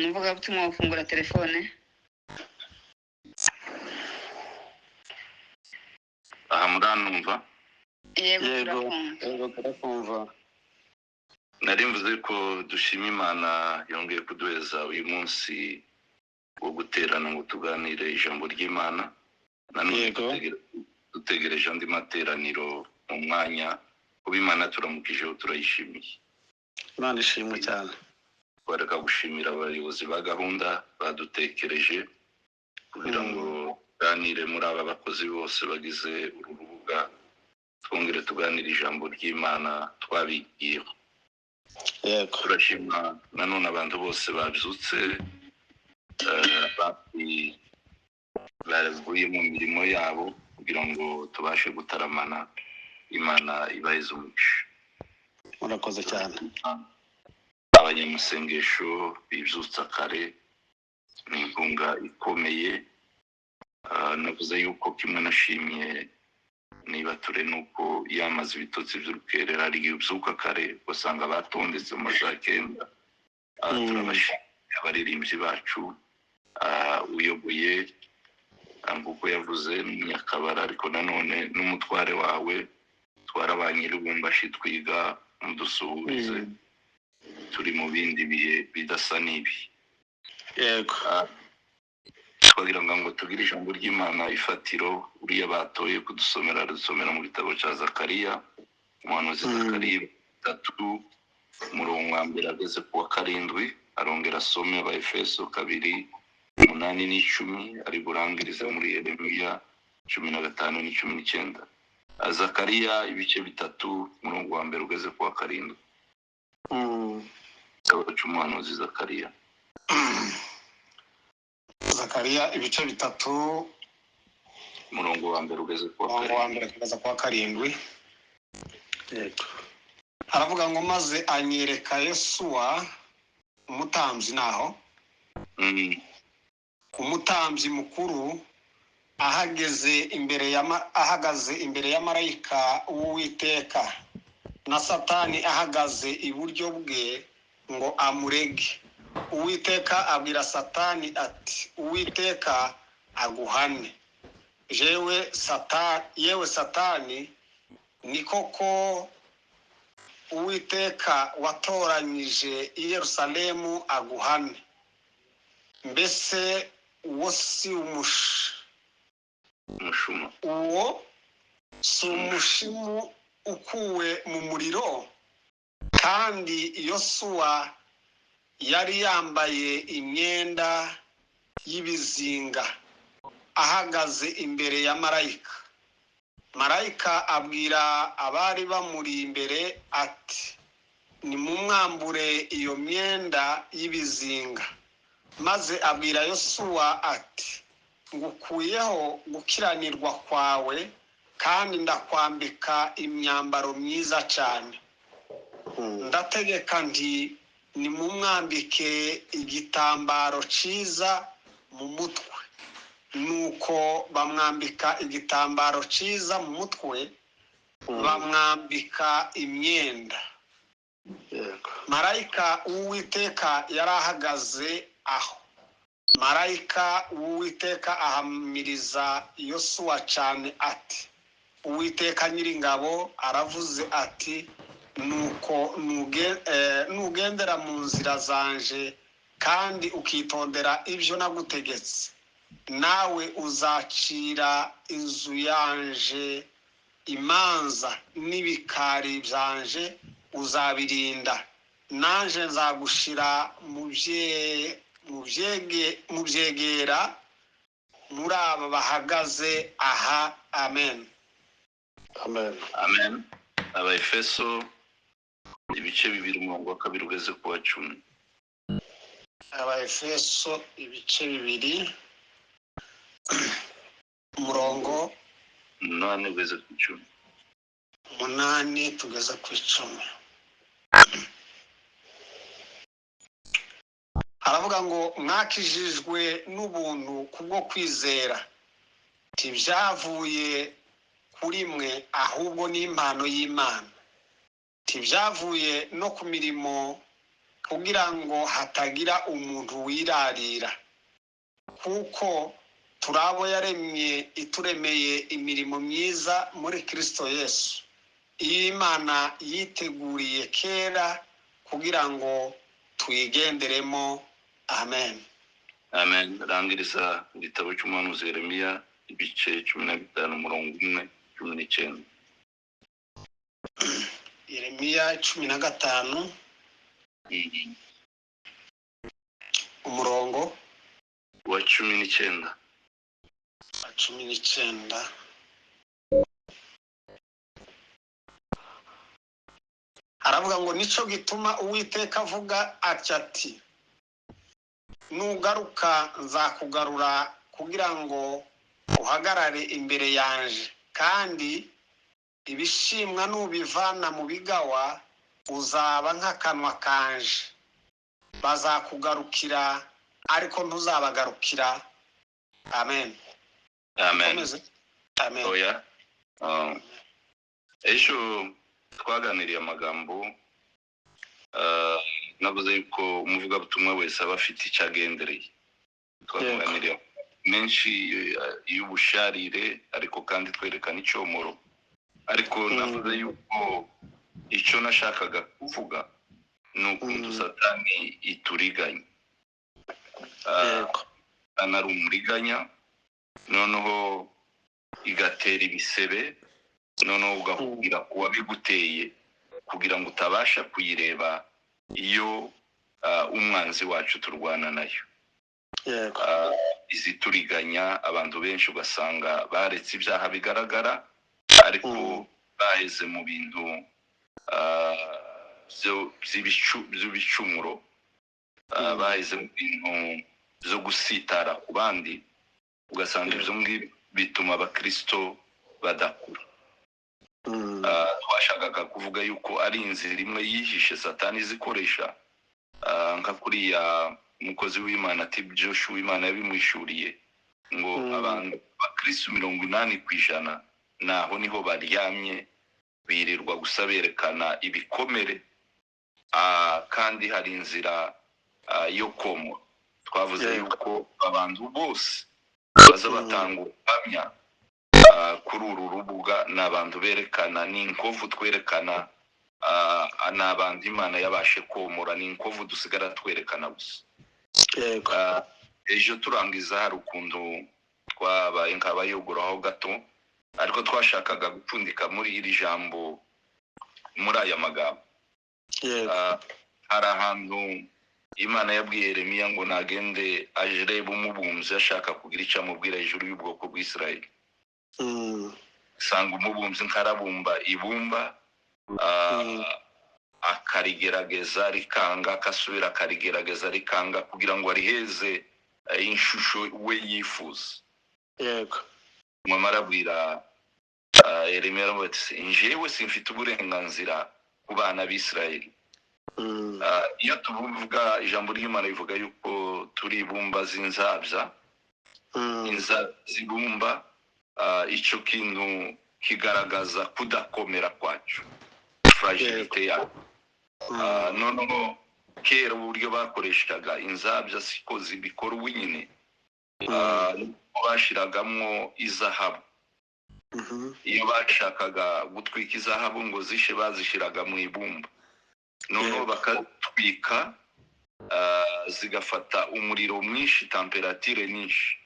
Umuvuga butumwa ufungura telefone. Muranumva? Yego turakumva. Nari mvuze ko dushima Imana yongeye kuduheza uyu munsi wo guterana ngo tuganire ijambo ry'Imana. Nanone dutegereje andi materaniro mu mwanya kuba Imana turamukijeho turayishimiye. Imana ishimwe cyane. Bareka gushimira abayobozi ba gahunda badutekereje kugira ngo tuganire muri aba bakozi bose bagize urubuga, twongere tuganire ijambo ry'Imana twabigiyeho. Yego. Turashima nanone abantu bose babyutse bavuye mu mirimo yabo kugira ngo tubashe gutaramana. Imana ibaheze umugisha. Murakoze cyane. Abanyamusengesho bibyutsa kare ni inkunga ikomeye. Navuze yuko kimwe nashimye niba ture nuko yamaze ibitotsi by'urukerera ryubyuka kare usanga batondetse mu za kenda. Turabashimira abaririmbyi bacu, uyoboye nguko yavuze Nyakabara, ariko nanone n'umutware wawe twarabanyirubumbashi twiga mudusuhurize. Turi mu bindi bihe bidasa n'ibi. Yego. Twagira ngo tugire ijambo ry'Imana ifatiro uriya batoye kudusomera mu gitabo cya Zakariya, umuhanuzi Zakariya 3 umurongo wa mbere ageze ku wa 7, arongera asome Abaefeso 2:8-10, ari burangirize muri Yeremiya 15-19. Zakariya ibice 3 umurongo wa mbere ugeze ku wa 7. Umuhanuzi Zakariya. Zakariya ibice 3 umurongo wa mbere ugeze ku wa 7. Yego. Aravuga ngo maze anyereka Yesuwa umutambyi naho. Umutambyi mukuru ahagaze imbere ya marayika w'Uwiteka, na Satani ahagaze iburyo bwe ngo amurege. Uwiteka abwira Satani ati, Uwiteka aguhane. Yewe Satani, ni koko Uwiteka watoranyije i Yerusalemu aguhane. Mbese uwo si umushimu ukuwe mu muriro? Kandi Yosuwa yari yambaye imyenda y'ibizinga ahagaze imbere ya marayika. Marayika abwira abari bamuri imbere ati, nimumwambure iyo myenda y'ibizinga. Maze abwira Yosuwa ati, ngukuyeho gukiranirwa kwawe kandi ndakwambika imyambaro myiza cyane. Ndategeka nti, nimumwambike igitambaro cyiza mu mutwe. Nuko bamwambika igitambaro cyiza mu mutwe, bamwambika imyenda. Marayika w'Uwiteka yari ahagaze aho. Marayika w'Uwiteka ahamiriza Yosuwa cyane ati, Uwiteka Nyiringabo aravuze ati, nuko nugendera mu nzira zanje kandi ukitondera ibyo nagutegetse, nawe uzacira inzu yanje imanza n'ibikari byanje uzabirinda. Nanje nzagushira mu byegera muri aba bahagaze aha. Amen. Amen. Abaefeso ibice 2 umurongo wa 2 ugeze ku wa 10. Abaefeso ibice 2 umurongo 8 ugeze ku 10. 8 tugeze ku 10. Aravuga ngo mwakijijwe n'ubuntu kubwo kwizera, tibyavuye kuri mwe ahubwo n'impano y'Imana. Tibyavuye no ku mirimo kugira ngo hatagira umuntu wirarira, kuko turabo yaremye ituremeye imirimo myiza muri Kristo Yesu, Imana yiteguriye kera kugira ngo tuyigenderemo. Amen. Amen. Rangiriza igitabo cy'umuhanuzi Yeremiya ibice 15:1-19. Yeremiya 15 umurongo wa 19. 19. Aravuga ngo nico gituma Uwiteka avuga ati, nugaruka nzakugarura kugira ngo uhagarare imbere yanje, kandi ibishimwa nubivana mu bigawa uzaba nk'akanwa kanje. Bazakugarukira ariko ntuzabagarukira. Amen. Amen. Amen. Oya. Ejo twaganiriye amagambo navuze yuko umuvugabutumwa wese aba afite icyo agendereye. Twaganiriye menshi y'ubusharire ariko kandi twerekana icyomoro, ariko navuze yuko icyo nashakaga kuvuga ni ukuntu Satani ituriganya. Anari umuriganya, noneho igatera ibisebe, noneho ugahubira kuba biguteye kugira ngo utabasha kuyireba iyo umwanzi wacu turwana nayo. Izituriganya abantu benshi ugasanga baretse ibyaha bigaragara, ariko baheze mu bintu by'ibicumuro, baheze mu bintu byo gusitara ku bandi, ugasanga ibyo ngibyo bituma abakristo badakura. Twashakaga kuvuga yuko ari inzira imwe yihishe Satani izikoresha, nka kuriya umukozi w'Imana ati Joshua Imana yabimwishuriye ngo abantu bakristo 80% naho niho baryamye birirwa gusa berekana ibikomere, kandi hari inzira yo komo. Twavuze yuko abantu bose baza batanga ubuhamya kuri uru rubuga n'abantu berekana n'inkovu twerekana, n'abantu Imana yabashe komora n'inkovu dusigara twerekana gusa. Ejo turangiza hari ukuntu twabaye nk'abayoguraho gato, ariko twashakaga gupfundika muri iri jambo, muri aya magambo. Hari ahantu Imana yabwiye Yeremiya ngo nagende ajirebe umubumbyi ashaka kugira icyo amubwira hejuru y'ubwoko bw'Isirayeli. Sanga umubumbyi nkarabumba ibumba, akarigerageza rikanga, akasubira akarigerageza rikanga, kugira ngo ariheze inshusho we yifuza. Mama arabwira Yeremiya ati njyewe simfite uburenganzira ku bana b'Isirayeli. Iyo tuvuga ijambo ry'Imana rivuga yuko turi ibumba z'inzabya, zibumba, icyo kintu kigaragaza kudakomera kwacu, fragilité yacu. Noneho kera uburyo bakoreshaga inzabya siko zibikora ubu nyine, bashiragamo izahabu. Iyo bashakaga gutwika izahabu ngo zishe bazishiraga mu ibumba, noneho bakatwika, zigafata umuriro mwinshi, temperature nyinshi,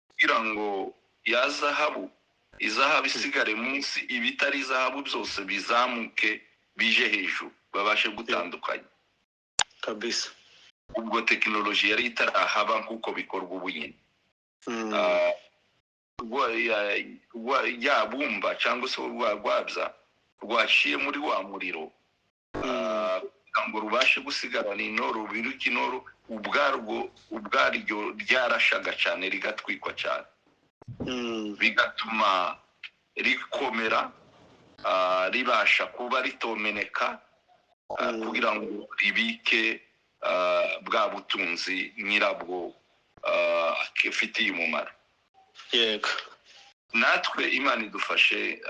kugira ngo ya zahabu isigare munsi, ibitari zahabu byose bizamuke bije hejuru, babashe gutandukanya kabisa. Ubwo tekinoloji yari itarahaba nk'uko bikorwa ubu nyine. Ya bumba cyangwa se rwabya rwaciye muri wa muriro, ngo rubashe gusigarana inoro, biruka inoro ubwaryo ryarashaga cyane rigatwikwa cyane, bigatuma rikomera, ribasha kuba ritomeneka, kugira ngo ribike bwa butunzi nyirabwo afitiye umumaro. Natwe Imana idufashe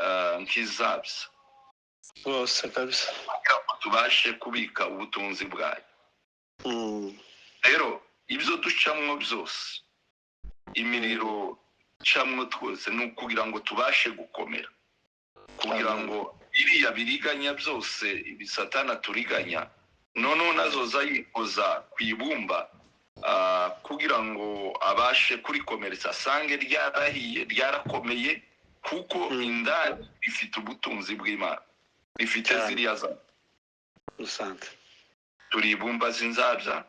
nk'izabya, bose kabisa kugira ngo tubashe kubika ubutunzi bwayo. Rero ibyo ducamwo byose, imiriro camwo twose, ni ukugira ngo tubashe gukomera, kugira ngo iriya biriganya byose ibisatana turiganya noneho nazoza yikoza ku ibumba, kugira ngo abashe kurikomeretsa, asange ryarahiye ryarakomeye, kuko indani rifite ubutunzi bw'Imana, rifite ziriya za turi ibumba z'inzabya.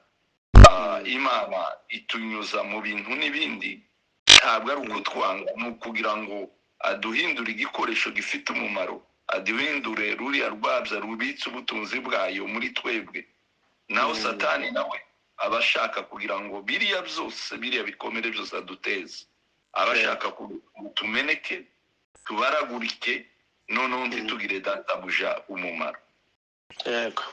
Imana itunyuza mu bintu n'ibindi, ntabwo ari uko twanga, ni ukugira ngo aduhindure igikoresho gifite umumaro, aduhindure ruriya rwabya rubitse ubutunzi bwayo muri twebwe. Naho satani nawe aba ashaka kugira ngo biriya byose, biriya bikomere byose aduteze, aba ashaka tumeneke, tubaragurike, noneho ntitugire databuja umumaro. yego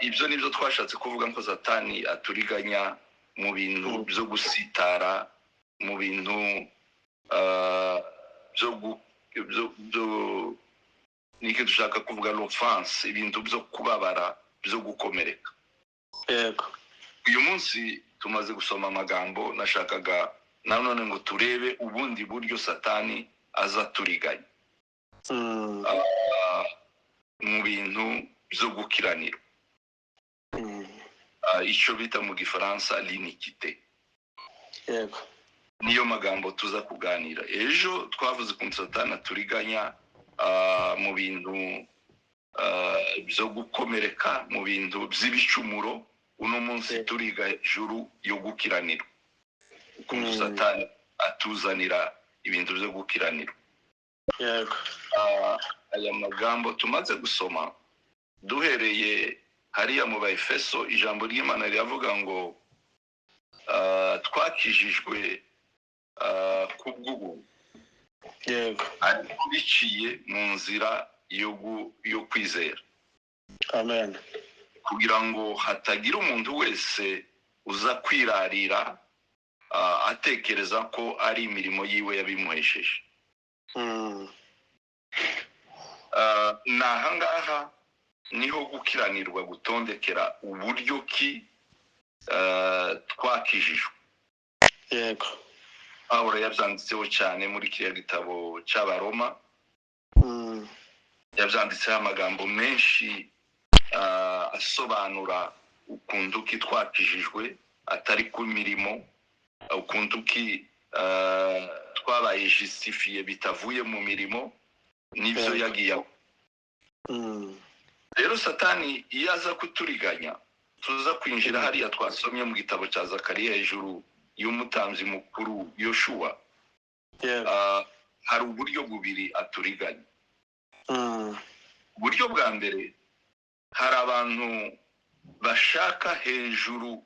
Ibyo nibyo twashatse kuvuga ko satani aturiganya mu bintu byo gusitara, mu bintu niki dushaka kuvuga l'offense, ibintu byo kubabara, byo gukomereka. yego Uyu munsi tumaze gusoma amagambo, nashakaga nanone ngo turebe ubundi buryo satani aza turiganya mu bintu byo gukiranira, icyo bita mu gifaransa l'iniquité. yego Niyo magambo tuza kuganira. Ejo twavuze ku satani aturiganya mu bintu byo gukomereka, mu bintu by'ibicumuro. Uno munsi turiga hejuru yo gukiranira, ukuntu satani atuzanira ibintu byo gukiranira. yego Aya magambo tumaze gusoma, duhereye hariya mu Baefeso, ijambo ry'Imana riravuga ngo twakijijwe kubw'ubuntu, yego ariko biciye mu nzira yo kwizera, amen, kugira ngo hatagira umuntu wese uza kwirarira atekereza ko ari imirimo yiwe yabimuhesheje. Nahangaha niho gukiranirwa gutondekera uburyo ki twakijijwe. yego Pawulo yabyanditseho cyane muri kiriya gitabo cy'Abaroma, yabyanditseho amagambo menshi asobanura ukuntu ki twakijijwe atari ku mirimo, ukuntu ki twabaye justifiye bitavuye mu mirimo, n'ibyo yagiye. Rero satani iyo aza kuturiganya, tuza kwinjira hariya twasomye mu gitabo cya Zakariya hejuru y'umutambyi mukuru Yoshua. Hari uburyo bubiri aturiganya. Uburyo bwa mbere, hari abantu bashaka hejuru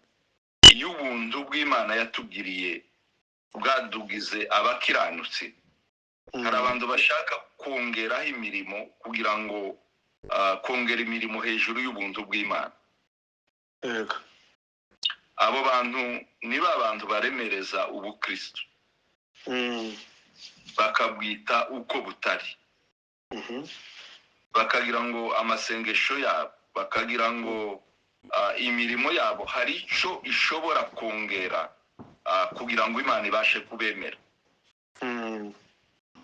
y'ubuntu bw'Imana yatugiriye bwadugize abakiranutsi. Hari abantu bashaka kongeraho imirimo, kugira ngo kongera imirimo hejuru y'ubuntu bw'Imana. yego Abo bantu ni ba bantu baremereza ubukristo, bakabwita uko butari, bakagira ngo amasengesho yabo, bakagira ngo imirimo yabo hari icyo ishobora kongera kugira ngo Imana ibashe kubemera,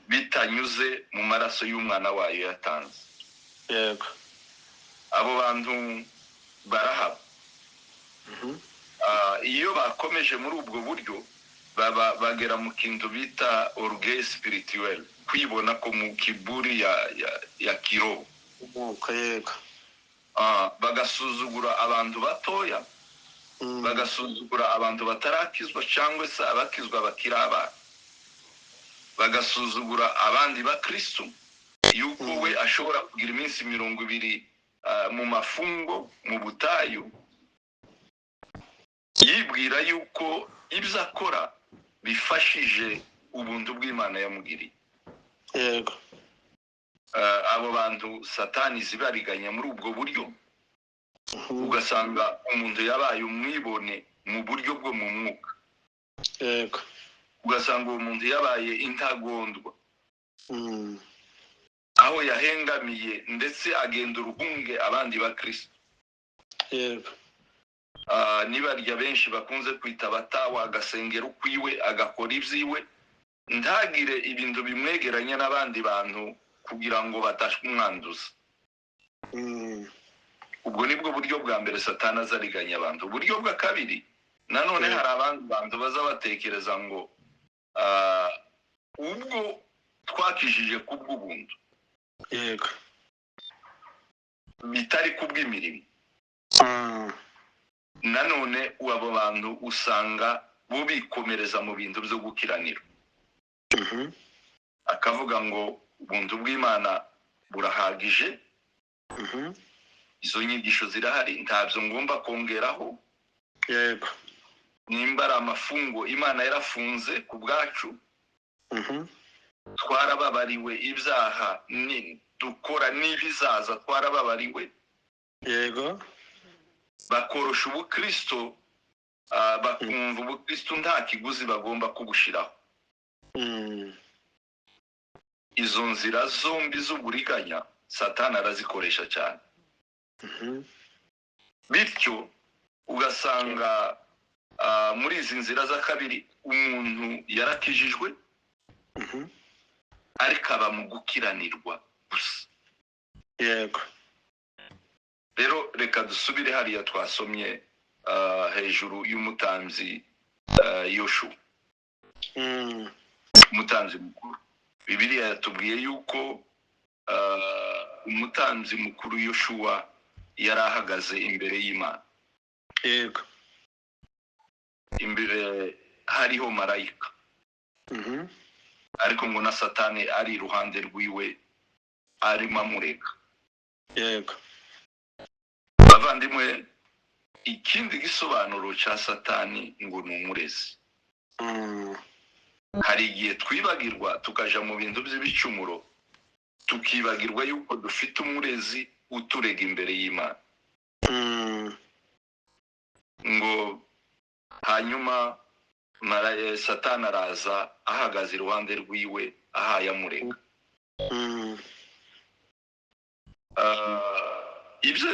bitanyuze mu maraso y'umwana wayo yatanze. yego Abo bantu barahaba. Iyo bakomeje muri ubwo buryo, bagera mu kintu bita orgueil spirituel, kwibona ko mu kiburi ya kiroho. yego Bagasuzugura abantu batoya, bagasuzugura abantu batarakizwa cyangwa se abakizwa bakiri abana, bagasuzugura abandi bakristo, yuko we ashobora kugira iminsi 20 mu mafungo mu butayu, yibwira yuko ibyo akora bifashije ubuntu bw'Imana yamugiriye. yego Abo bantu satani zibariganya muri ubwo buryo, ugasanga umuntu yabaye umwibone mu buryo bwo mu mwuka, ugasanga uwo muntu yabaye intagondwa, aho yahengamiye ndetse agenda uruhunge abandi ba Kristo. yego Nibarya benshi bakunze kwita batawa, agasengera ukwiwe agakora ibyiwe, ntagire ibintu bimwegeranya n'abandi bantu kugira ngo batashumwanduza. Ubwo nibwo buryo bwa mbere Satani azariganya abantu. Uburyo bwa kabiri, nanone hari abandi bantu bazabatekereza ngo ubwo twakijije kubw'ubuntu, yego bitari kubw'imirimo. Nanone abo bantu usanga bo bikomereza mu bintu byo gukiranira, akavuga ngo ubuntu bw'Imana burahagije, izo nyigisho zirahari, ntabyo ngomba kongeraho. yego Nimba ari amafungo Imana yarafunze ku bwacu, twarababariwe ibyaha dukora n'ibizaza, twarababariwe. yego Bakorosha ubukristo, bakumva ubukristo nta kiguzi bagomba kubushiraho. Izo nzira zombi z'uburiganya Satani arazikoresha cyane. Bityo ugasanga muri izi nzira za kabiri umuntu yarakijijwe ariko aba mu gukiranirwa gusa. yego Rero reka dusubire hariya twasomye hejuru y'umutanzi Yoshuwa, umutanzi mukuru. Bibiliya yatubwiye yuko umutanzi mukuru Yoshuwa yari ahagaze imbere y'Imana. yego Imbere hariho marayika, ariko ngo na Satani ari iruhande rwiwe arimo amurega. yego Bavandimwe, ikindi gisobanuro cya Satani ngo ni umurezi. Hari igihe twibagirwa tukaja mu bintu by'ibicumuro, tukibagirwa yuko dufite umurezi uturega imbere y'Imana. Ngo hanyuma Satani araza ahagaze iruhande rwiwe ahaye amurega. Ibyo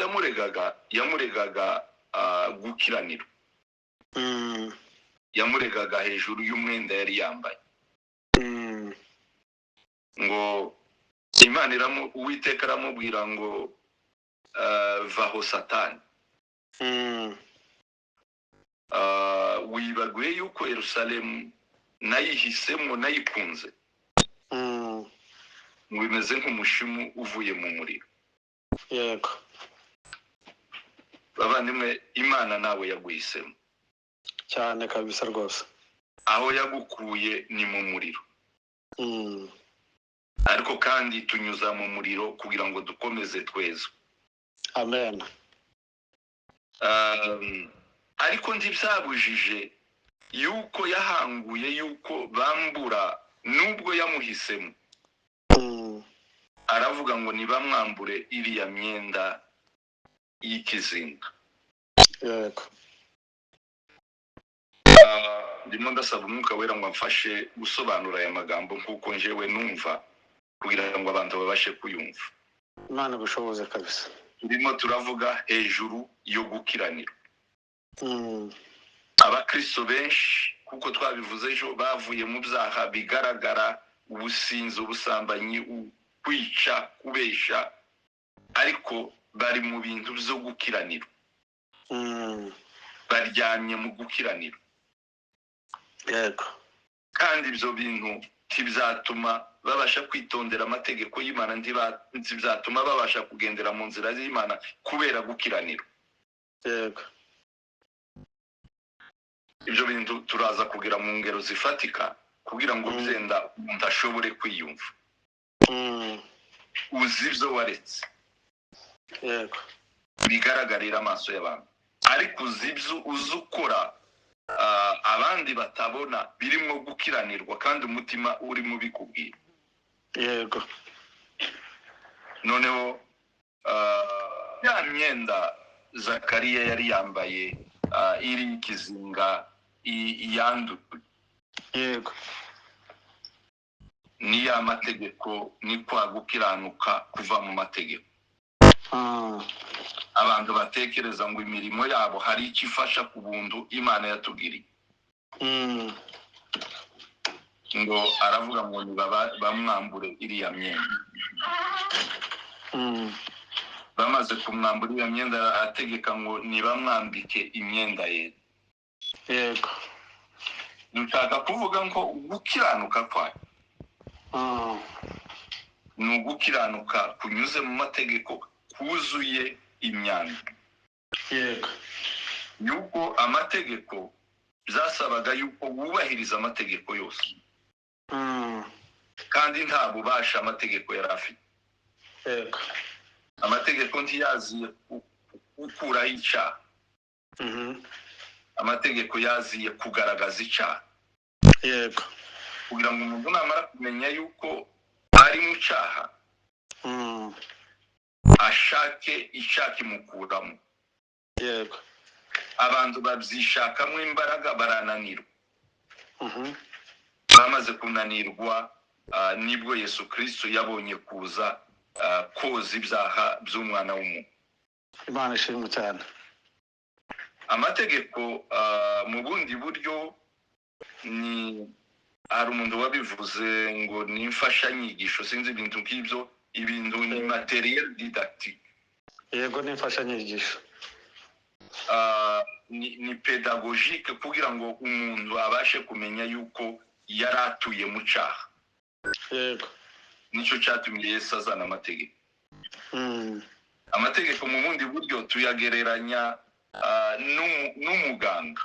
yamuregaga gukiranira, yamuregaga hejuru y'umwenda yari yambaye. Ngo Imana Uwiteka aramubwira ngo vaho Satani, wibaguye yuko Yerusalemu nayihisemo, nayikunze, ngo bimeze nk'umushimu uvuye mu muriro. yego Bavandimwe, Imana nawe yaguhisemo cyane kabisa rwose. aho yagukuye ni mu muriro, ariko kandi tunyuza mu muriro kugira ngo dukomeze twezwe. amen. Ariko ntibyabujije yuko yahanguye yuko bambura, nubwo yamuhisemo. Aravuga ngo nibamwambure iriya myenda y'ikizinga. yego Ndimo ndasaba Umwuka Wera ngo amfashe gusobanura aya magambo nk'uko njewe numva, kugira ngo abantu babashe kuyumva. Imana gushoboze kabisa. Ndimo turavuga hejuru yo gukiranira. Abakristo benshi kuko twabivuze ejo bavuye mu byaha bigaragara, ubusinzi, ubusambanyi, kwica, kubesha, ariko bari mu bintu byo gukiranira. Baryamye mu gukiranira. yego Kandi ibyo bintu ntibizatuma babasha kwitondera amategeko y'Imana, ntibizatuma babasha kugendera mu nzira y'Imana kubera gukiranira. yego Ibyo bintu turaza kugira mu ngero zifatika kugira ngo byenda umuntu ashobore kwiyumva. Uzi ibyo waretse, yego bigaragarira amaso y'abantu, ariko uzi ibyo uzi ukora abandi batabona, birimo gukiranirwa kandi umutima urimo bikubwira. yego Noneho ya myenda Zakariya yari yambaye iri ikizinga yanduye. yego ni ya mategeko ni kwa gukiranuka kuva mu mategeko. Abantu batekereza ngo imirimo yabo hari ikifasha ku buntu Imana yatugiriye. Ngo aravuga ngo bamwambure iriya myenda. Bamaze kumwambura iriya myenda ategeka ngo nibamwambike imyenda ye. Yego. Nshaka kuvuga ngo gukiranuka kwayo ni ugukiranuka kunyuze mu mategeko kuzuye imyanda. Yego. Yuko amategeko byasabaga yuko wubahiriza amategeko yose. Kandi nta bubasha amategeko yari afite. Yego. Amategeko ntiyaziye gukuraho icyaha. Amategeko yaziye kugaragaza icyaha. Yego. Kugira ngo umuntu namara kumenya yuko ari mu cyaha ashake icyaha kimukuramo. Yego. Abantu babyishakamo imbaraga barananirwa. Bamaze kunanirwa nibwo Yesu Kristo yabonye kuza koza ibyaha by'umwana w'umuntu. Imana ishimwe cyane. Amategeko mu bundi buryo ni hari umuntu wabivuze ngo ni imfashanyigisho, sinzi ibintu nk'ibyo, ibintu ni materiel didactique. Yego, ni imfashanyigisho. Ni pedagogique kugira ngo umuntu abashe kumenya yuko yari atuye mu cyaha. Yego. Nicyo cyatumye Yesu azana amategeko. Amategeko mu bundi buryo tuyagereranya n'umuganga.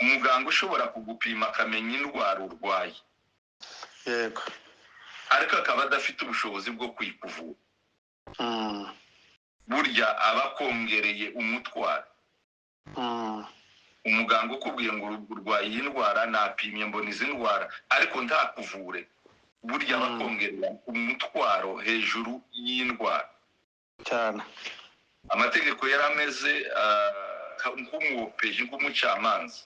Umuganga ushobora kugupima akamenya indwara urwaye. Yego. Ariko akaba adafite ubushobozi bwo kuyikuvura. Burya aba akongereye umutwaro. Umuganga ukubwiye ngo urwaye iyi ndwara napimye mbona izi ndwara ariko ntakuvure, burya aba akongerera umutwaro hejuru y'indwara cyane. Amategeko yarameze nk'umuopeji, nk'umucamanza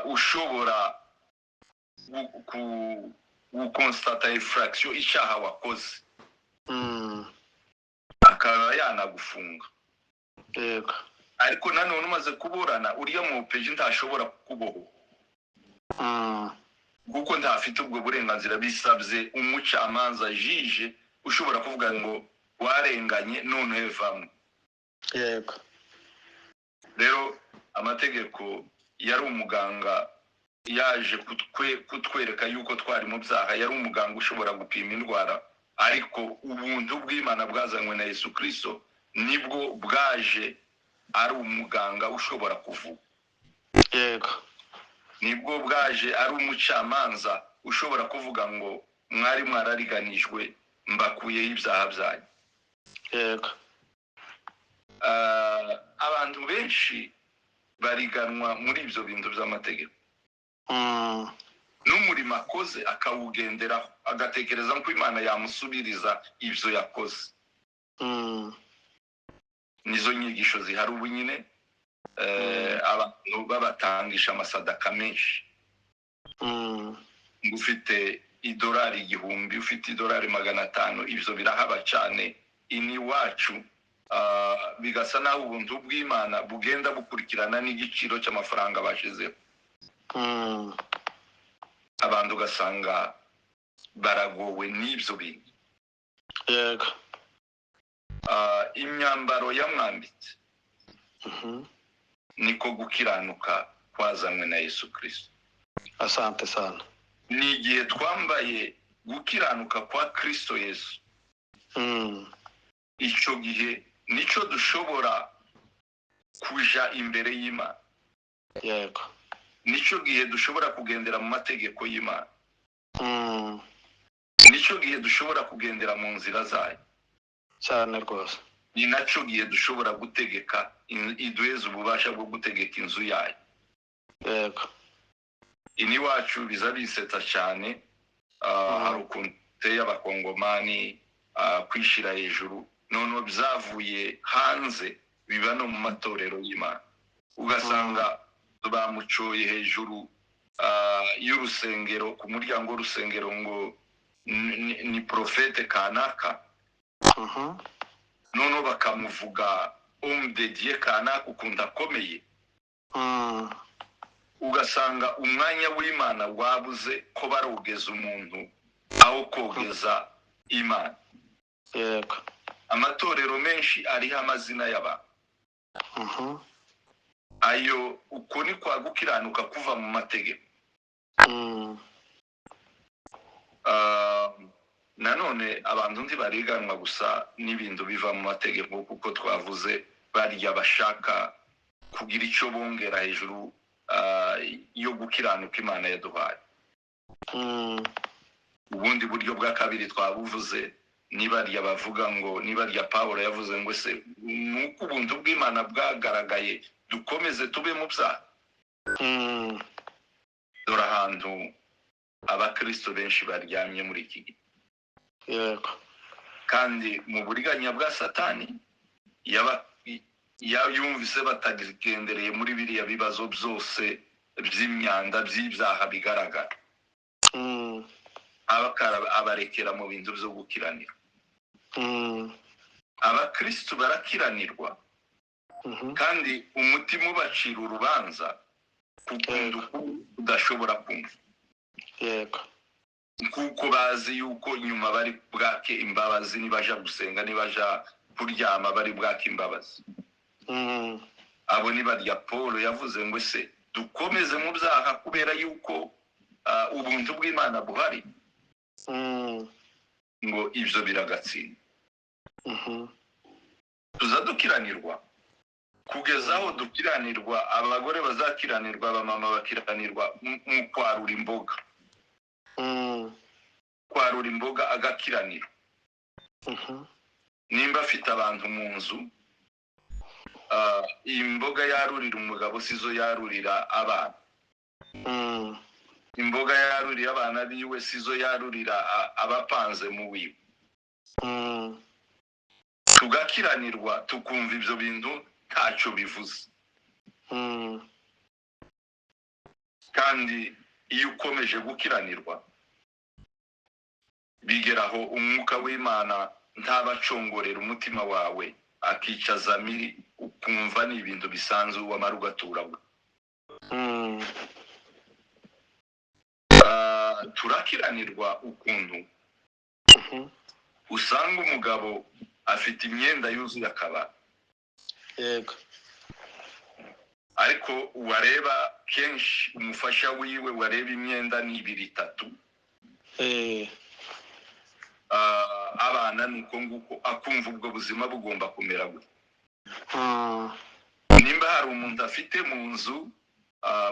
ushobora gukonstate infraction icyaha wakoze akaba yanagufunga. Yego. Ariko nanone umaze kuburana uriya muopeji ntashobora kukubohora kuko ntafite ubwo burenganzira. Bisabye umucamanza jije ushobora kuvuga ngo warenganye none hevamo. Yego. Rero amategeko yari umuganga yaje kutwereka yuko twari mu byaha. Yari umuganga ushobora gupima indwara, ariko ubuntu bw'Imana bwazanywe na Yesu Kristo nibwo bwaje ari umuganga ushobora kuvura. Yego. Nibwo bwaje ari umucamanza ushobora kuvuga ngo mwari mwarariganijwe mbakuyeho ibyaha byanyu. Yego. Abantu benshi bariganwa muri ibyo bintu by'amategeko. N'umurimo akoze akawugenderaho agatekereza ko Imana yamusubiriza ibyo yakoze. Nizo nyigisho zihari ubu nyine. Abantu babatangisha amasadaka menshi. Ufite idolari 1000, ufite idolari 500, ibyo birahaba cyane iniwacu. Bigasa naho ubuntu bw'Imana bugenda bukurikirana n'igiciro cy'amafaranga bashizeho. Abantu ugasanga baragowe n'ibyo bintu. Yego. Imyambaro yamwambitse niko gukiranuka kwazanywe na Yesu Kristo. Asante sana. Ni igihe twambaye gukiranuka kwa Kristo Yesu. Icyo gihe nicyo dushobora kuja imbere y'Imana. Yego. Nicyo gihe dushobora kugendera mu mategeko y'Imana. Nicyo gihe dushobora kugendera mu nzira zayo cyane rwose. Ni nacyo gihe dushobora gutegeka iduheza ububasha bwo gutegeka inzu yayo. Yego. Ini wacu biza bisetsa cyane. Hari ukuntu teye abakongomani kwishira hejuru, none byavuye hanze biba no mu matorero y'Imana. Ugasanga bamucoye hejuru y'urusengero ku muryango w'urusengero ngo ni profete kanaka noneho bakamuvuga de Dieu kanaka ukunda akomeye ugasanga umwanya w'Imana wabuze ko barugeza umuntu aho kogeza Imana. Yego. Amatorero menshi ariho amazina y'abantu. Ayo uko ni kwa gukiranuka kuva mu mategeko. Nanone abantu ntibariganwa gusa n'ibintu biva mu mategeko kuko twavuze barya bashaka kugira icyo bongera hejuru yo gukiranuka Imana yaduhaye. Ubundi buryo bwa kabiri twabuvuze nibarya bavuga ngo nibarya Pawulo yavuze ngo se nuko ubuntu bw'Imana bwagaragaye dukomeze tube mu byaha. Dore ahantu abakristo benshi baryamye muri iki gihe. Yego. Kandi mu buriganya bwa Satani yumvise batagendereye muri biriya bibazo byose by'imyanda by'ibyaha bigaragara. Abarekera mu bintu byo gukiranira. Abakristo barakiranirwa kandi umutima ubacira urubanza kuko udashobora kumva. Yego. Kuko bazi yuko nyuma bari bwake imbabazi nibaja gusenga nibaja kuryama bari bwake imbabazi. Abo nibarya Paulo yavuze ngo se dukomeze mu byaha kubera yuko ubuntu bw'Imana buhari. Ngo ibyo biragatsinda. Tuzadukiranirwa kugeza aho dukiranirwa abagore bazakiranirwa abamama bakiranirwa mu kwarura imboga. Kwarura imboga agakiranirwa. Nimba afite abantu mu nzu imboga yarurira umugabo sizo yarurira abana. Imboga yarurira abana biwe sizo yarurira abapanze mu wiwe. Tugakiranirwa tukumva ibyo bintu ntacyo bivuze. Kandi iyo ukomeje gukiranirwa bigeraho umwuka w'Imana ntabacongorera umutima wawe akicaza miri ukumva ni ibintu bisanzwe wamara ugaturagwa. Turakiranirwa ukuntu usanga umugabo afite imyenda yuzuye akabara. Yego. Ariko wareba kenshi umufasha wiwe wareba imyenda ni 2-3. Abana nuko nguko akumva ubwo buzima bugomba kumera gute. Nimba hari umuntu afite mu nzu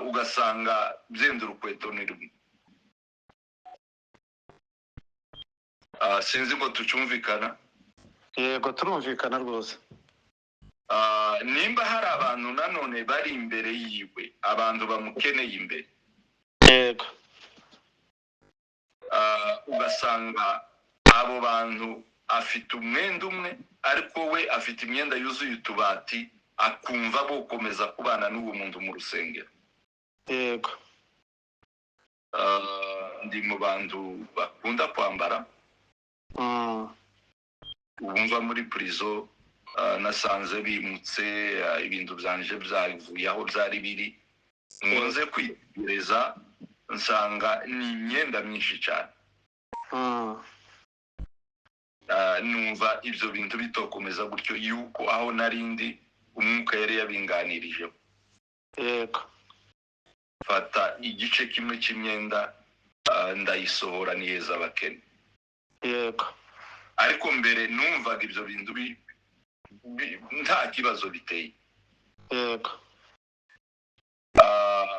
ugasanga byenda urukweto ni rumwe. Sinzi ngo tucumvikana. Yego turumvikana rwose. Nimba hari abantu nanone bari imbere yiwe abantu bamukeneye imbere. Yego. Ugasanga abo bantu afite umwenda umwe ariko we afite imyenda yuzuye utubati akumva bokomeza kubana n'uwo muntu mu rusengero. Yego. Ndi mu bantu bakunda kwambara. Ubumva muri prison nasanze bimutse ibintu byanje byavuye aho byari biri. Ngonze kwitegereza nsanga ni imyenda myinshi cyane. Numva ibyo bintu bitokomeza gutyo yuko aho narindi umwuka yari yabinganirije. Yego. Fata igice kimwe cy'imyenda ndayisohora niyeza abakene. Yego. Ariko mbere numvaga ibyo bintu nta kibazo biteye. Yego.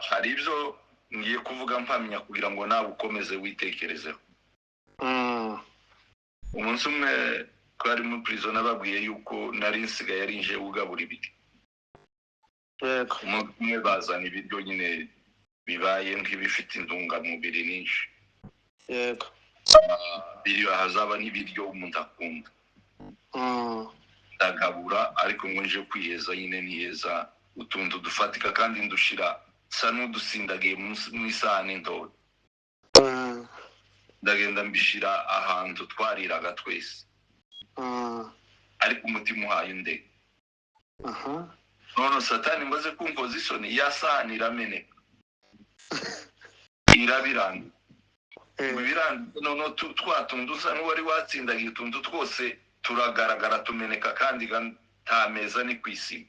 Hari ibyo ngiye kuvuga mpamya kugira ngo nawe ukomeze witekerezeho. Umunsi umwe twari muri prison nababwiye yuko nari nsigaye ari nje ugabura ibiryo. Yego. Umwe bazana ibiryo nyine bibaye nk'ibifite intungamubiri nyinshi. Yego. Biri hazaba n'ibiryo umuntu akunda. Ndagabura ariko ngo nje kwiheza nyine niyeza utuntu dufatika kandi ndushira sa n'udusindagiye mu isahani ntoya ndagenda mbishira ahantu twariraga twese ariko umutima uhaye undi none satani maze kumvoza isoni ya sahani irameneka irabiranga none twatundu usa n'uwari watsindagiye utuntu twose turagaragara tumeneka kandi nta meza ni ku isi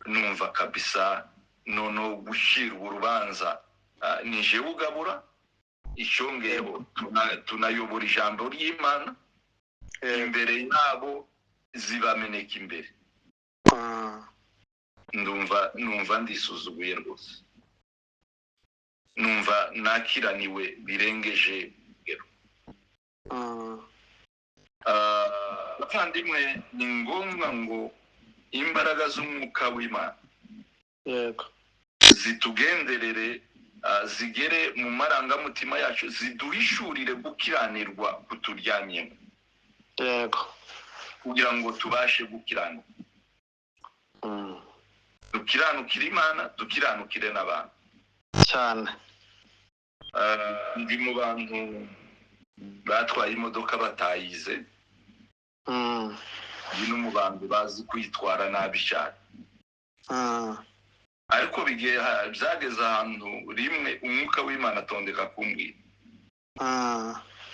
numva kabisa none gushira urubanza nije ugabura icyongeyeho tunayobora ijambo ry'Imana imbere yabo zibameneka imbere numva ndisuzuguye rwose numva nakiraniwe birengeje abavandimwe ni ngombwa ngo imbaraga z'umwuka w'Imana zitugenderere zigere mu marangamutima yacu ziduhishurire gukiranirwa kuturyamyemo kugira ngo tubashe gukiranirwa dukiranukire Imana dukiranukire n'abantu cyane ndi mu bantu batwaye imodoka batayize ndi no mu bantu bazi kwitwara nabi cyane ariko byageze ahantu rimwe umwuka w'Imana atondeka kumbwira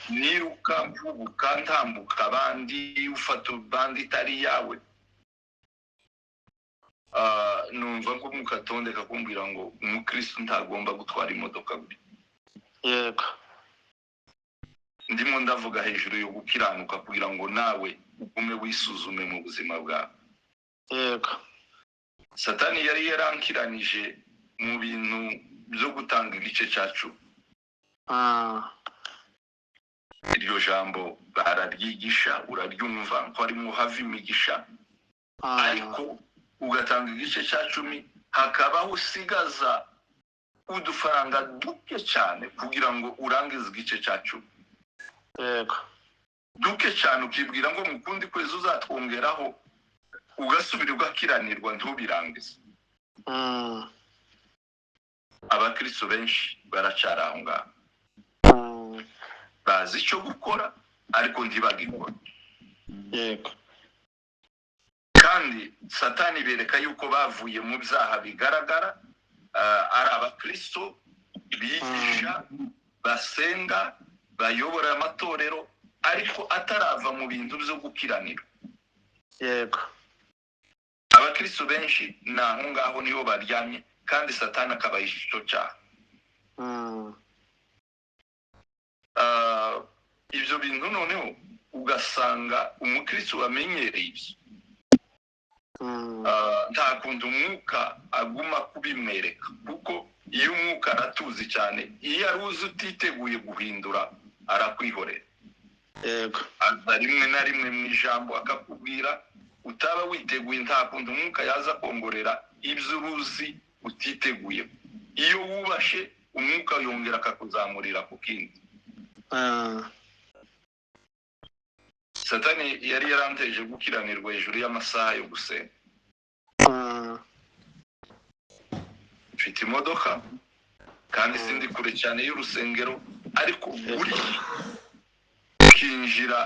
niruka mvubuka ntambuka abandi ufata bandi itari yawe numva ko umwuka atondeka kumbwira ngo umukristo ntagomba gutwara imodoka gutya ndimo ndavuga hejuru yo gukiranuka kugira ngo nawe ugume wisuzume mu buzima bwawe satani yari yarankiranije mu bintu byo gutanga igice cyacu iryo jambo bararyigisha uraryumva ko harimo hava imigisha ariko ugatanga igice cya 10 hakabaho usigaza udufaranga duke cyane kugira ngo urangize igice cya 10 duke cyane ukibwira ngo mukundi kwezi uzatwongeraho ugasubira ugakiranirwa ntubirangize abakristo benshi baracara aho ngaho bazi icyo gukora ariko ntibagikora kandi satani bereka yuko bavuye mu byaha bigaragara ari abakristo bigisha basenga bayobora amatorero ariko atarava mu bintu byo gukiranira abakristo benshi naho ngaho niho baryamye kandi satani akabahisha icyo cyaha ibyo bintu noneho ugasanga umukristo wamenyereye ibyo nta kundi umwuka aguma kubimwereka kuko iyo umwuka aratuzi cyane iyo aruzi utiteguye guhindura arakwihorera aza rimwe na rimwe mu ijambo akakubwira utaba witeguye nta kundi umwuka yaza kongorera ibyo uruzi utiteguye iyo wubashe umwuka yongera akakuzamurira ku kindi satani yari yaranteje gukiranirwa hejuru y'amasaha yo gusenga mfite imodoka kandi sindi kure cyane y'urusengero ariko buri kinjira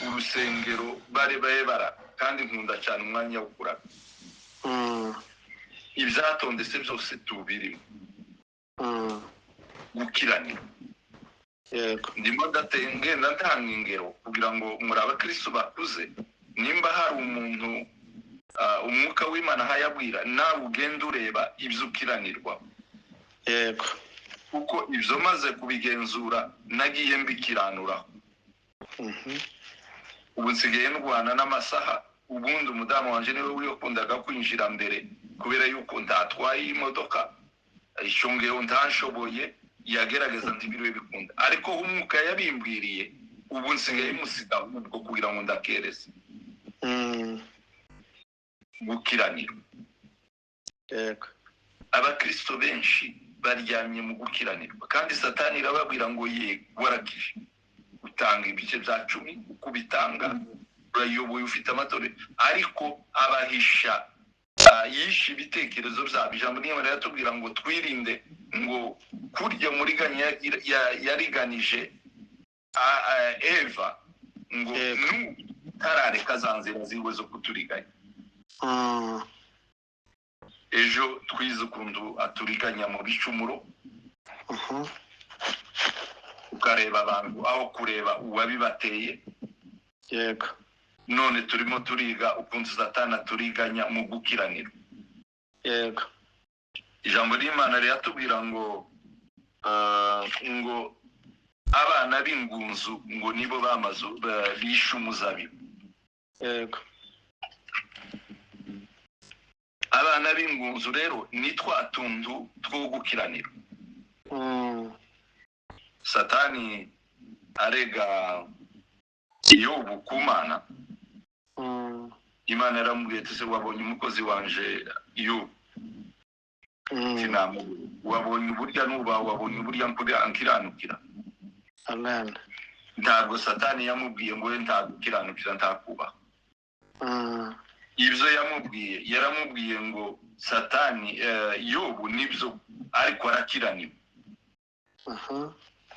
urusengero bara kandi nkunda cyane umwanya wo kurara ibyatondetse byose tubirimo gukiranira ndimo ngenda ntanga ingero kugira ngo muri abakristo bakuze nimba hari umuntu umwuka w'Imana hayabwira nawe ugenda ureba ibyo ukiranirwa kuko ibyo maze kubigenzura nagiye mbikiranura ubu nsigaye ndwana n'amasaha ubundi umudamu wanje niwe wikundaga kwinjira mbere kubera yuko ndatwaye imodoka ishongeho ntashoboye yagerageza ntibiriwe bikunda ariko umwuka yabimbwiriye ubu nsigaye musiga ubwo kugira ngo ndakereze gukiranira abakristo benshi baryamye mu gukiranirwa kandi satani irababwira ngo warakije utanga ibice bya 10 ukubitanga urayoboye ufite amatorero ariko abahisha yishe ibitekerezo byabo. Ijambo ry'Imana riratubwira ngo twirinde ngo kurya muriganya yariganije Eva ngo nutarareka za nzira ziwe zo kuturiganya. Ejo twize ukuntu aturiganya mu bicumuro, ukareba abantu aho kureba uwabibateye. Yego. None turimo turiga ukuntu Satani aturiganya mu gukiranira. Yego. Ijambo ry'Imana riratubwira ngo abana b'ingunzu ngo nibo bamazu bishe umuzabibu. Yego. Abana b'ingunzu rero ni twa tuntu two gukiranira. Satani arega Yobu ku Mana. Imana yaramubwiye ati se wabonye umukozi wanje Yobu? Sinamu wabonye burya nuba wabonye burya nkiranukira. Amen. Ntabwo Satani yamubwiye ngo ntagukiranukira ntakubaha. Ibyo yaramubwiye ngo Satani Yobu nibyo ariko arakiranira.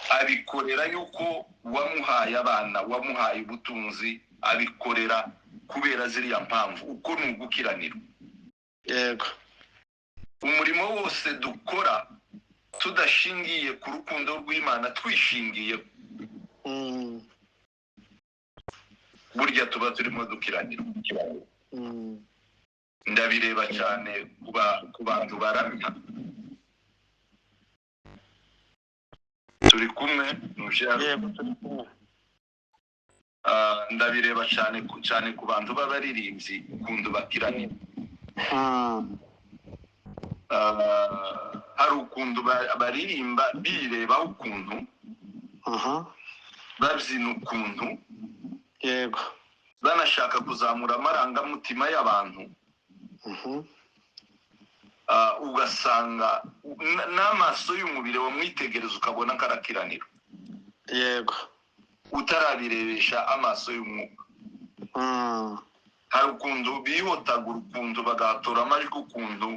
Abikorera yuko wamuhaye abana, wamuhaye ubutunzi, abikorera kubera ziriya mpamvu, uko nugukiranira. Yego. Umurimo wose dukora tudashingiye ku rukundo rw'Imana, twishingiye burya tuba turimo dukiranira. Ndabireba cyane ku bantu baramya. Turi kumwe ndabireba cyane ku bantu b'abaririmbyi ukuntu bakiranira. Hari ukuntu baririmba bireba ukuntu babyina ukuntu. Yego. Banashaka kuzamura amarangamutima y'abantu. Ugasanga n'amaso y'umubiri wamwitegereza ukabona karakiranira. Yego. Utarabirebesha amaso y'umwuka. Hari ukuntu bihotagura ukuntu bagatora amajwi ukuntu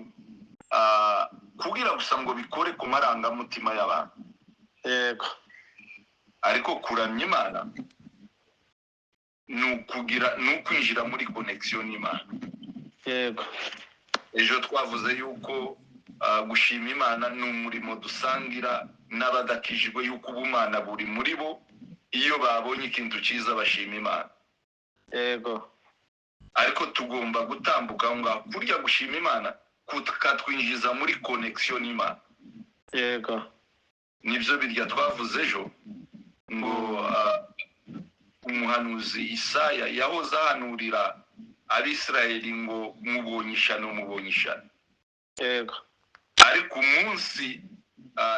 kugira gusa ngo bikore ku marangamutima y'abantu. Yego. Ariko kuramya Imana nukwinjira muri connection n'Imana. Yego. Ejo twavuze yuko gushima Imana ni umurimo dusangira n'abadakijwe, yuko ubumana buri muri bo iyo babonye ikintu cyiza bashima Imana. Yego. Ariko tugomba gutambuka ngaho kurya gushima Imana kutwinjiza muri connection n'Imana. Yego. Nibyo birya twavuze ejo ngo umuhanuzi Isaya yahoze ahanurira Abisirayeli ngo mubonye ishano. Yego. Ariko umunsi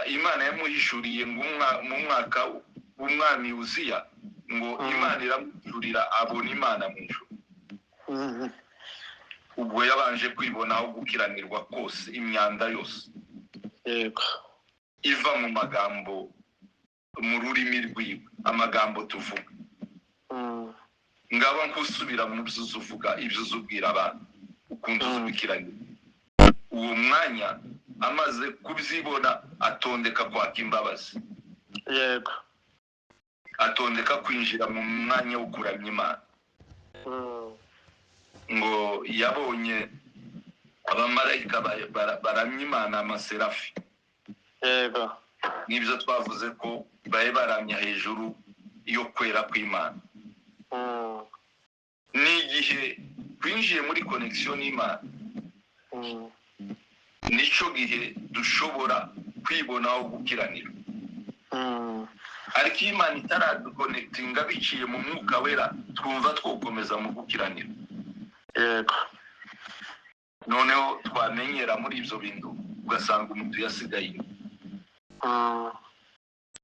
Imana yamuhishuriye ngo mu mwaka w'umwami Uziya ngo Imana iramuhishurira abona Imana mu ijuru. Ubwo yabanje kwibonaho gukiranirwa kose, imyanda yose. Yego. Iva mu magambo, mu rurimi rwiwe, amagambo tuvuga. Ngaba nkusubira mu byo uvuga, ibyo uzubwira abantu, ukuntu uzubikiranira. Uwo mwanya amaze kubyibona atondeka kwaka imbabazi. Yego. Atondeka kwinjira mu mwanya wo kuramya Imana. Ngo yabonye abamarayika baramya Imana, amaserafi. Yego. Nibyo twavuze ko baye baramya hejuru yo kwera kw'Imana. Ni igihe twinjiye muri connection n'Imana, nico gihe dushobora kwibonaho gukiranira. Ariko Imana itaraduconnectinga biciye mu mwuka wera, twumva twokomeza mu gukiranira. Yego. Noneho twamenyera muri ibyo bintu ugasanga umuntu yasigaye.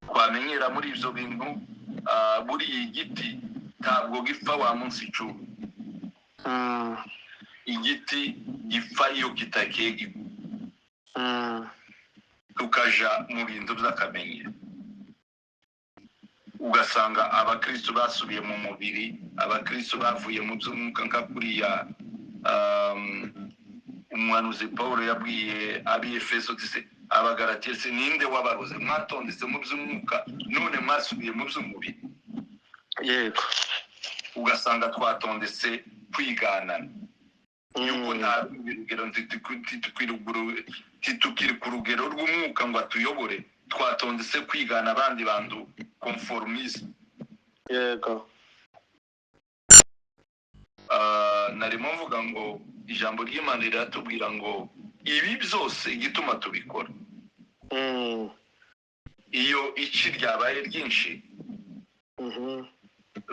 Twamenyera muri ibyo bintu buri igiti ntabwo gipfa wa munsi icumi. Igiti gipfa iyo kitakegi. Tukaja mu bintu by'akamenyero. Ugasanga abakristo basubiye mu mubiri, abakristo bavuye mu by'umwuka nka kuriya umuhanuzi Pawulo yabwiye ab'Efeso ati abagalatiya se ninde wabaroze mwatondetse mu by'umwuka none mwasubiye mu by'umubiri. yego Ugasanga twatondetse kwigana yuko nta rugero titukiri ku rugero rw'umwuka ngo atuyobore, twatondetse kwigana abandi bantu conformisme. yego narimo mvuga ngo ijambo ry'Imana riratubwira ngo ibi byose igituma tubikora iyo iki ryabaye ryinshi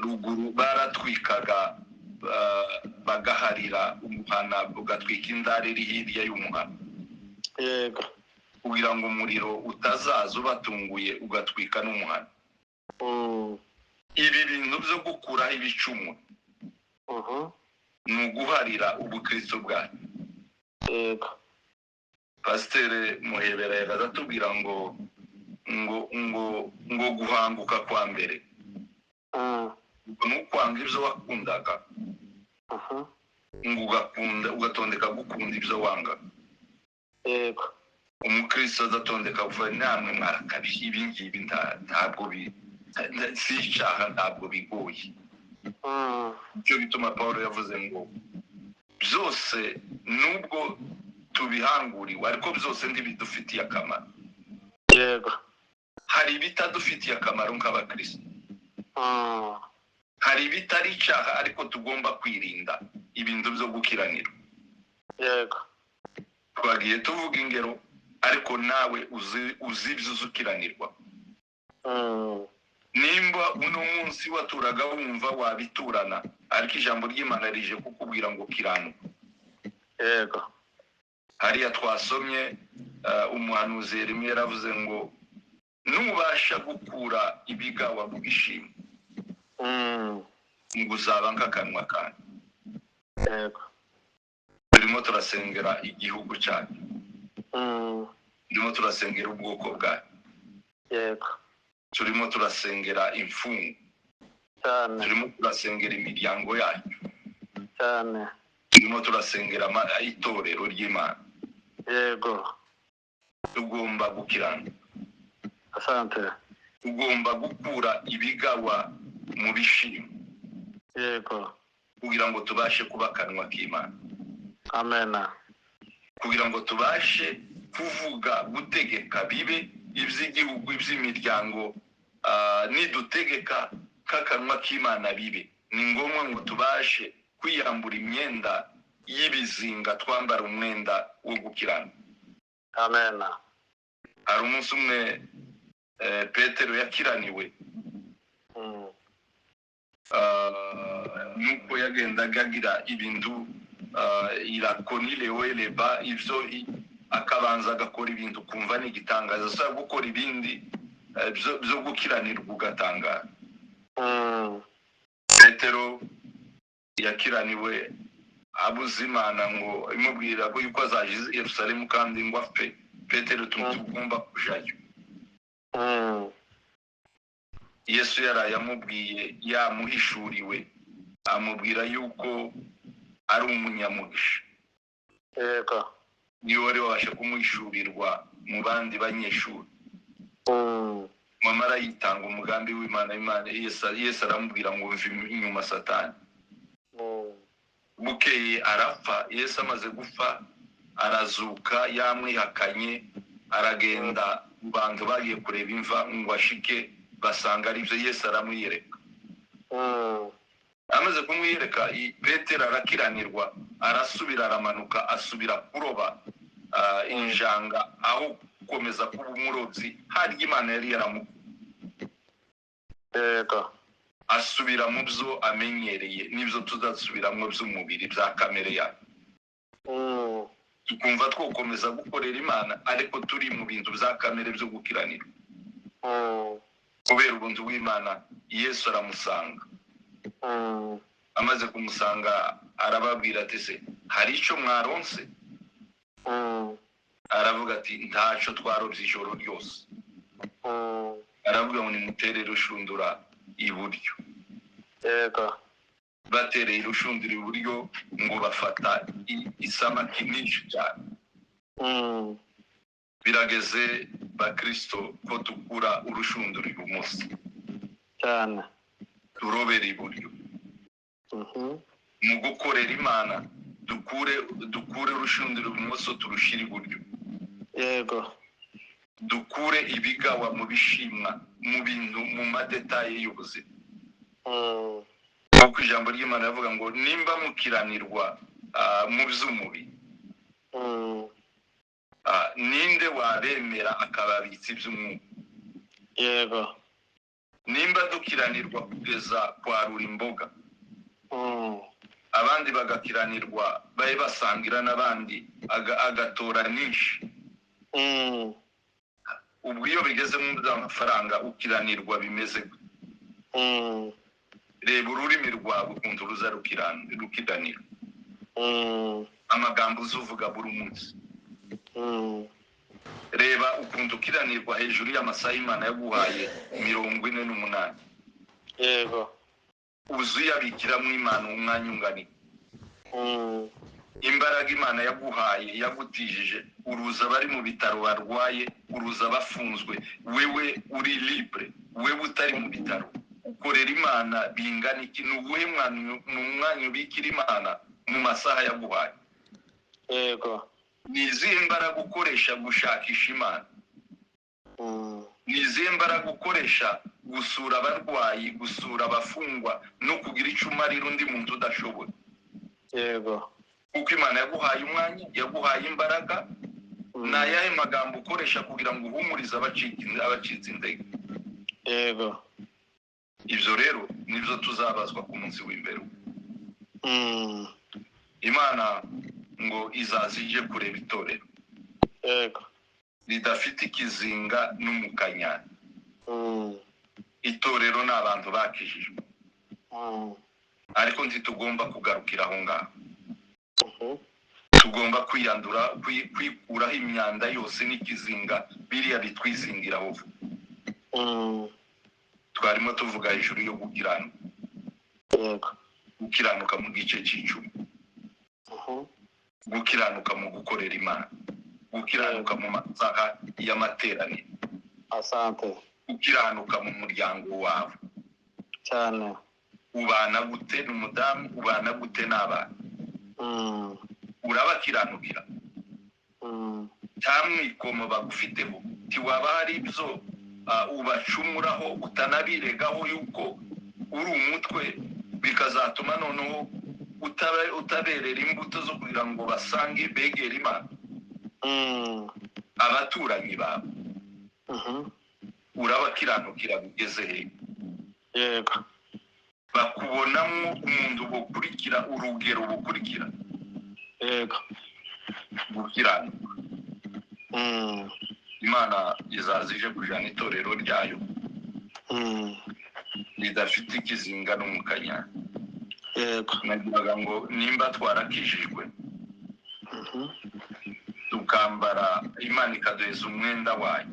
ruguru baratwikaga bagaharira umuhana ugatwika indari iri hirya y'umuhana yego kugira ngo umuriro utazaza ubatunguye ugatwika n'umuhana. Ibi bintu byo gukura ibicumu ni uguharira ubukristo bwacu. yego Pasiteri Muhebera yaratubwira ngo guhanguka kwa mbere ni ukwanga ibyo wakundaga ngo ugatondeka gukunda ibyo wanga. yego Umukristo adatondeka kuva namwe mwarakabije ibi ngibi ntabwo si icyaha, ntabwo bigoye. Icyo bituma Pawulo yavuze ngo byose nubwo tubihanguriwe ariko byose ntibidufitiye akamaro. yego Hari ibitadufitiye akamaro nk'abakristo, hari ibitari icyaha ariko tugomba kwirinda ibintu byo gukiranira. yego Twagiye tuvuga ingero ariko nawe uzi ibyo uzukiranirwa. Nimba uno munsi waturaga wumva wabiturana ariko ijambo ry'Imana rije kukubwira ngo kiranuka. yego Hariya twasomye umuhanuzi Yeremiya yaravuze ngo nubasha gukura ibigawa mu gishimo ngo uzaba nk'akanwa kanyu. yego Turimo turasengera igihugu cyacu, turimo turasengera ubwoko bwacu, yego turimo turasengera imfungwa, cyane turimo turasengera imiryango yacu, cyane turimo turasengera itorero ry'Imana. yego Tugomba gukiranuka, asante tugomba gukura ibigawa mu bishimo yego kugira ngo tubashe kuba akanwa k'Imana, amena kugira ngo tubashe kuvuga gutegeka bibe iby'igihugu iby'imiryango. Nidutegeka k'akanwa k'Imana bibe ni ngombwa ngo tubashe kwiyambura imyenda y'ibizinga twambara umwenda wo gukiranuka. amena Hari umunsi umwe Petero yakiraniwe nuko yagendaga agira ibintu irakonile weleba ibyo akabanza agakora ibintu kumva ni igitangaza, so gukora ibindi byo gukiranirwa ugatangara. Petero yakiraniwe abuze Imana ngo imubwira ko yuko azaje i Yerusalemu kandi ngo apfe. Petero tugomba kujayo. Yesu yarayamubwiye yamuhishuriwe amubwira yuko ari umunyamugisha. yego Niwe wari wabasha kumuhishurirwa mu bandi banyeshuri. Mama arayitanga umugambi w'Imana. Yesu aramubwira ngo uve inyuma Satani. Bukeye arapfa. Yesu amaze gupfa arazuka yamwihakanye, aragenda mu bantu bagiye kureba imva ngo ashike basanga ari byo. Yesu aramwiyereka. Amaze kumwiyereka Petero arakiranirwa, arasubira aramanuka asubira kuroba injanga aho gukomeza kuba umurobyi harya Imana yari yaramukuye. yego Asubira mu byo amenyereye n'ibyo tuzasubiramo by'umubiri bya kamere yacu. Tukumva twokomeza gukorera Imana ariko turi mu bintu bya kamere byo gukiranira. Kubera ubuntu bw'Imana Yesu aramusanga. Amaze kumusanga arababwira ati se hari icyo mwaronse? Aravuga ati ntacyo twarobye ijoro ryose. Aravuga ngo nimutere rushundura iburyo. yego batereye urushundura iburyo ngo bafata isamaki nyinshi cyane. Birageze bakristo ko dukura urushundura ibumoso cyane, turobera iburyo. Mu gukorera Imana dukure urushundura ibumoso turushira iburyo. yego, Dukure ibigawa mu bishimwa, mu bintu, mu madetaye y'ubuzima. Kuko ijambo ry'Imana rivuga ngo nimba mukiranirwa mu by'umubiri, ninde wabemera akababitsa iby'umwuka? yego, Nimba dukiranirwa kugeza kwarura imboga, abandi bagakiranirwa baye basangira n'abandi agatora nyinshi, ubwo iyo bigeze mu by'amafaranga ukiranirwa bimeze gute? Reba ururimi rwawe ukuntu ruza rukiranira, amagambo uzuvuga buri munsi. Reba ukuntu ukiranirwa hejuru y'amasaha Imana yaguhaye 48. yego, Uzuyabikiramo Imana umwanya ungana. Imbaraga Imana yaguhaye yagutijije, uruza bari mu bitaro barwaye, uruza bafunzwe, wewe uri libre, wewe utari mu bitaro, ukorera Imana bingana iki? Nubuhe mwanya ubikira Imana mu masaha yaguhaye? yego, Ni izihe mbaraga ukoresha gushakisha Imana? Ni izihe mbaraga ukoresha gusura abarwayi, gusura abafungwa, no kugira icyo umarira undi muntu udashoboye? yego, Kuko Imana yaguhaye umwanya, yaguhaye imbaraga. Ni ayahe magambo ukoresha kugira ngo uhumurize abacitse intege? yego, Ibyo rero nibyo tuzabazwa ku munsi w'imbere. Imana ngo izaza ije kureba itorero yego, ridafite ikizinga n'umukanyari. Itorero ni abantu bakijijwe, ariko ntitugomba kugarukira aho ngaho. Tugomba kwikuraho imyanda yose n'ikizinga biriya bitwizingiraho. Twarimo tuvuga hejuru yo gukiranuka, yego, gukiranuka mu gice cy'icumi, gukiranuka mu gukorera Imana, gukiranuka mu masaha y'amateraniro, asante, gukiranuka mu muryango wawe. cyane, Ubana gute n'umudamu, ubana gute n'abana? Urabakiranukira? Cyangwa ikomo bagufiteho tiwaba hari ibyo ubacumuraho utanabiregaho yuko uri umutwe, bikazatuma noneho utaberera imbuto zo kugira ngo basange begera Imana? Abaturanyi bawe urabakiranukira bigeze he? yego, Bakubonamo umuntu bukurikira, urugero bukurikira? yego, Gukiranuka. Imana izaza ije kujana itorero ryayo ridafite ikizinga n'umukanyari. yego, Nagira ngo nimba twarakijijwe tukambara, Imana ikaduheza umwenda wayo,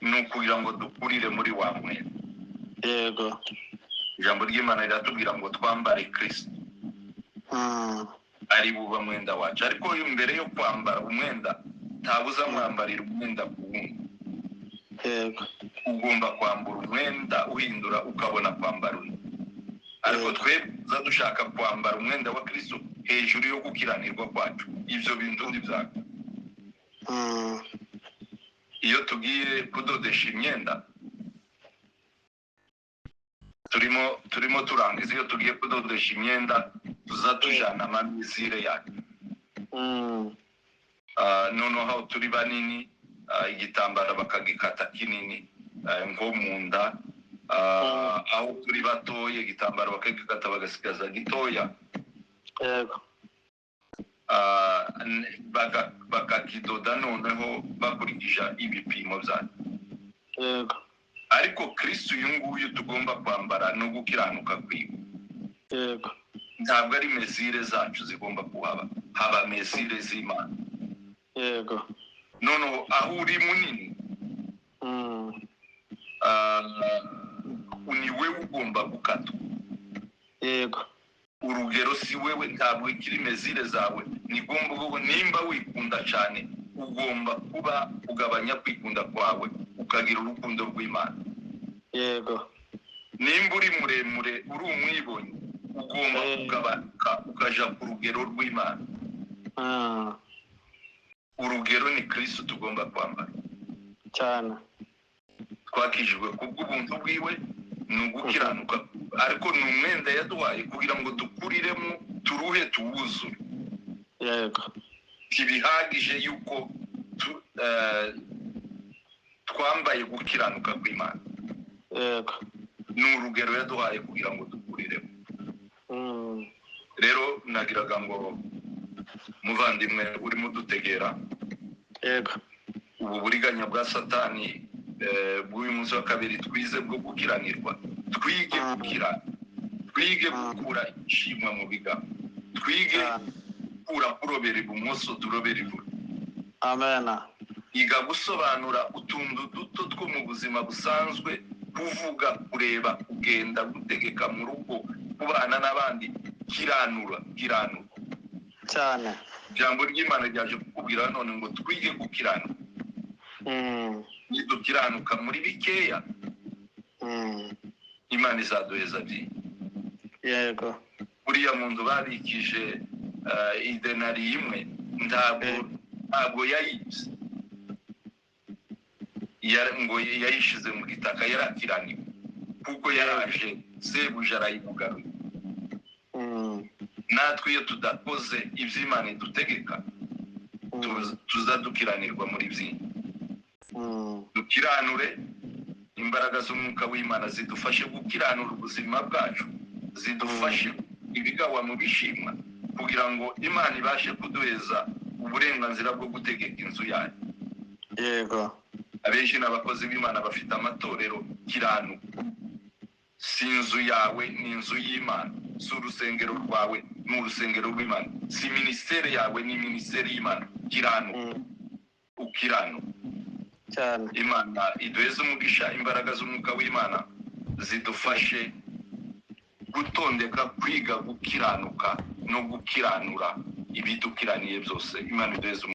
ni ukugira ngo dukurire muri wa mwenda. yego, Ijambo ry'Imana riratubwira ngo twambare Kristo, ari buba mwenda wacu. Ariko mbere yo kwambara umwenda ntabuza mwambarira umwenda ku wundi. yego, Ugomba kwambura umwenda uhindura ukabona kwambara undi. Ariko twebwe dushaka kwambara umwenda wa Kristo hejuru yo gukiranirwa kwacu. Ibyo bintu ntibyago. Iyo tugiye kudodesha imyenda, turimo turangiza, iyo tugiye kudodesha imyenda tuzatujana amamizire yacu. Noneho aho turi banini, igitambara bakagikata kinini nko mu nda. Aho turi batoya igitambaro bakagikata bagasigaza gitoya. yego, bakakidoda noneho bakurikije ibipimo byayo. yego, Ariko Kristo uyu nguyu tugomba kwambara no gukiranuka kwiwe. yego, Ntabwo ari mezire zacu zigomba kuhaba, haba mezire z'Imana. yego, Noneho aho uri munini, ni wewe ugomba gukatwa. urugero si wewe ntabwo ikiri mezire zawe nigomba kuko nimba wikunda cyane ugomba kuba ugabanya kwikunda kwawe ukagira urukundo rw'Imana. Yego. Nimba uri muremure uri umwibonye ugomba kugabanuka ukaja ku rugero rw'Imana. Urugero ni Kristo tugomba kwambara cyane. Twakijwe kubw'ubuntu bwiwe n'ugukiranuka ariko n'umwenda yaduhaye kugira ngo dukuriremo turuhe tuwuzure. Yego. Tibihagije yuko twambaye gukiranuka kw'Imana. Yego. N'urugero yaduhaye kugira ngo dukuriremo. Rero nagiraga ngo muvandimwe urimo dutegera. Yego. Ubu buriganya bwa Satani bw'uyu munsi wa kabiri twize bwo gukiranirwa. Twige gukira. Twige gukura ishimwa mu bigambo. Twige gukura kurobera ibumoso turobera iburyo. Amen. Iga gusobanura utuntu duto two mu buzima busanzwe, kuvuga, kureba, kugenda, gutegeka mu rugo, kubana n'abandi, kiranura cyane. Ijambo ry'Imana ryaje kukubwira none ngo twige gukiranuka. Nidukiranuka muri bikeya Imana izaduheza byinshi. Yego. Uriya muntu babikije idenari imwe ntabwo yayibye, ngo yayishize mu gitaka, yarakiraniwe kuko yaraje sebuja arayimugaruye. Natwe iyo tudakoze iby'Imana idutegeka tuzadukiranirwa muri byinshi. Dukiranure, imbaraga z'umwuka w'Imana zidufashe gukiranura ubuzima bwacu, zidufashe ibigawa mu bishimwa kugira ngo Imana ibashe kuduheza uburenganzira bwo gutegeka inzu yayo. Yego. Abenshi n'abakozi b'Imana bafite amatorero. Kiranuka. Si inzu yawe ni inzu y'Imana, si urusengero rwawe ni urusengero rw'Imana, si ministeri yawe ni ministeri y'Imana. Kiranuka. Ukiranuka cyane. Imana iduheze umugisha, imbaraga z'umwuka w'Imana zidufashe gutondeka, kwiga gukiranuka no gukiranura ibidukiraniye byose. Imana iduheze